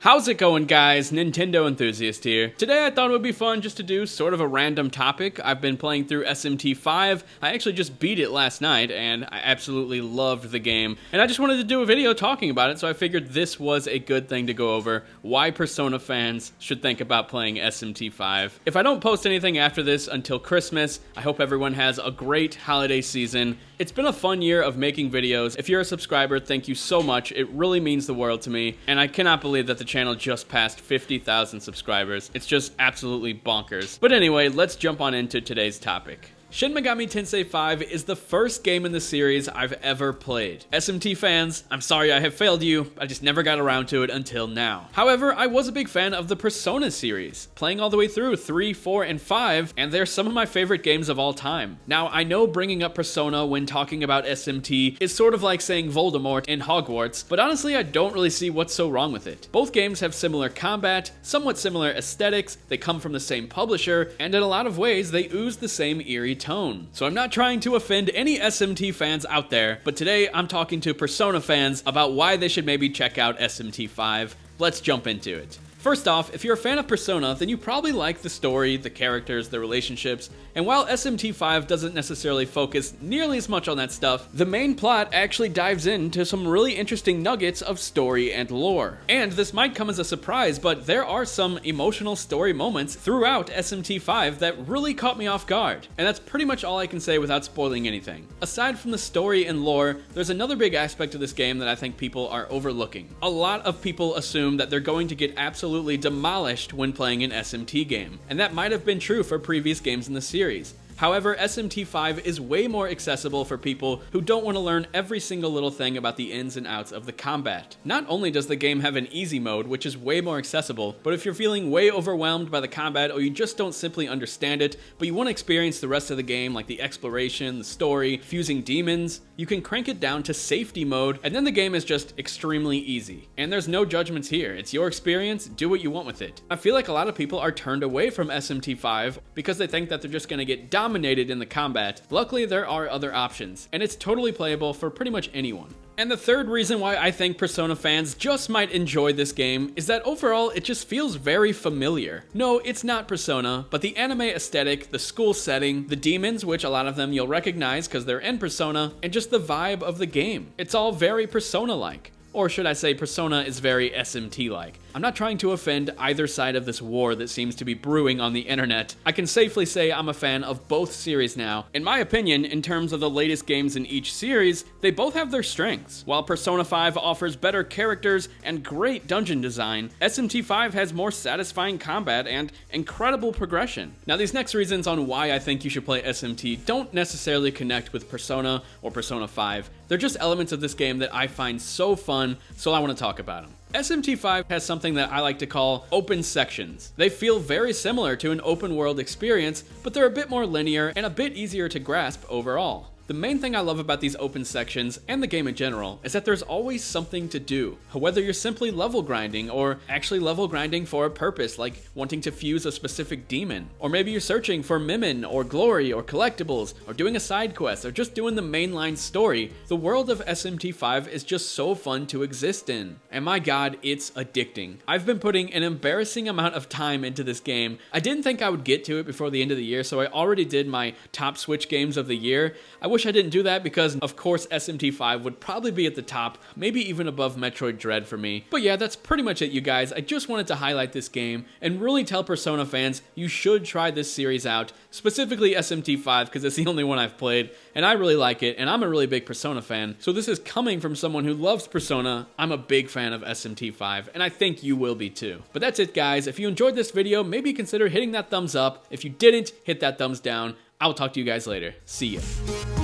How's it going, guys? Nintendo Enthusiast here. Today I thought it would be fun just to do sort of a random topic. I've been playing through SMT5. I actually just beat it last night, and I absolutely loved the game. And I just wanted to do a video talking about it, so I figured this was a good thing to go over. Why Persona fans should think about playing SMT5. If I don't post anything after this until Christmas, I hope everyone has a great holiday season. It's been a fun year of making videos. If you're a subscriber, thank you so much. It really means the world to me, and I cannot believe that the channel just passed 50,000 subscribers. It's just absolutely bonkers. But anyway, let's jump on into today's topic. Shin Megami Tensei V is the first game in the series I've ever played. SMT fans, I'm sorry I have failed you, I just never got around to it until now. However, I was a big fan of the Persona series, playing all the way through 3, 4, and 5, and they're some of my favorite games of all time. Now, I know bringing up Persona when talking about SMT is sort of like saying Voldemort in Hogwarts, but honestly I don't really see what's so wrong with it. Both games have similar combat, somewhat similar aesthetics, they come from the same publisher, and in a lot of ways they ooze the same eerie tone. So I'm not trying to offend any SMT fans out there, but today I'm talking to Persona fans about why they should maybe check out SMT5. Let's jump into it. First off, if you're a fan of Persona, then you probably like the story, the characters, the relationships, and while SMT5 doesn't necessarily focus nearly as much on that stuff, the main plot actually dives into some really interesting nuggets of story and lore. And this might come as a surprise, but there are some emotional story moments throughout SMT5 that really caught me off guard. And that's pretty much all I can say without spoiling anything. Aside from the story and lore, there's another big aspect of this game that I think people are overlooking. A lot of people assume that they're going to get absolutely demolished when playing an SMT game, and that might have been true for previous games in the series. However, SMT5 is way more accessible for people who don't want to learn every single little thing about the ins and outs of the combat. Not only does the game have an easy mode, which is way more accessible, but if you're feeling way overwhelmed by the combat or you just don't simply understand it, but you want to experience the rest of the game like the exploration, the story, fusing demons, you can crank it down to safety mode, and then the game is just extremely easy. And there's no judgments here. It's your experience, do what you want with it. I feel like a lot of people are turned away from SMT5 because they think that they're just going to get dominated in the combat. Luckily, there are other options, and it's totally playable for pretty much anyone. And the third reason why I think Persona fans just might enjoy this game is that overall it just feels very familiar. No, it's not Persona, but the anime aesthetic, the school setting, the demons, which a lot of them you'll recognize because they're in Persona, and just the vibe of the game. It's all very Persona-like. Or should I say Persona is very SMT-like. I'm not trying to offend either side of this war that seems to be brewing on the internet. I can safely say I'm a fan of both series now. In my opinion, in terms of the latest games in each series, they both have their strengths. While Persona 5 offers better characters and great dungeon design, SMT5 has more satisfying combat and incredible progression. Now, these next reasons on why I think you should play SMT don't necessarily connect with Persona or Persona 5. They're just elements of this game that I find so fun, so I want to talk about them. SMT5 has something that I like to call open sections. They feel very similar to an open world experience, but they're a bit more linear and a bit easier to grasp overall. The main thing I love about these open sections, and the game in general, is that there's always something to do. Whether you're simply level grinding, or actually level grinding for a purpose, like wanting to fuse a specific demon. Or maybe you're searching for Mimin, or Glory, or collectibles, or doing a side quest, or just doing the mainline story. The world of SMT5 is just so fun to exist in. And my god, it's addicting. I've been putting an embarrassing amount of time into this game. I didn't think I would get to it before the end of the year, so I already did my top Switch games of the year. I wish I didn't do that because, of course, SMT5 would probably be at the top, maybe even above Metroid Dread for me. But yeah, that's pretty much it, you guys. I just wanted to highlight this game and really tell Persona fans you should try this series out, specifically SMT5 because it's the only one I've played, and I really like it, and I'm a really big Persona fan. So this is coming from someone who loves Persona. I'm a big fan of SMT5, and I think you will be too. But that's it, guys. If you enjoyed this video, maybe consider hitting that thumbs up. If you didn't, hit that thumbs down. I'll talk to you guys later. See ya.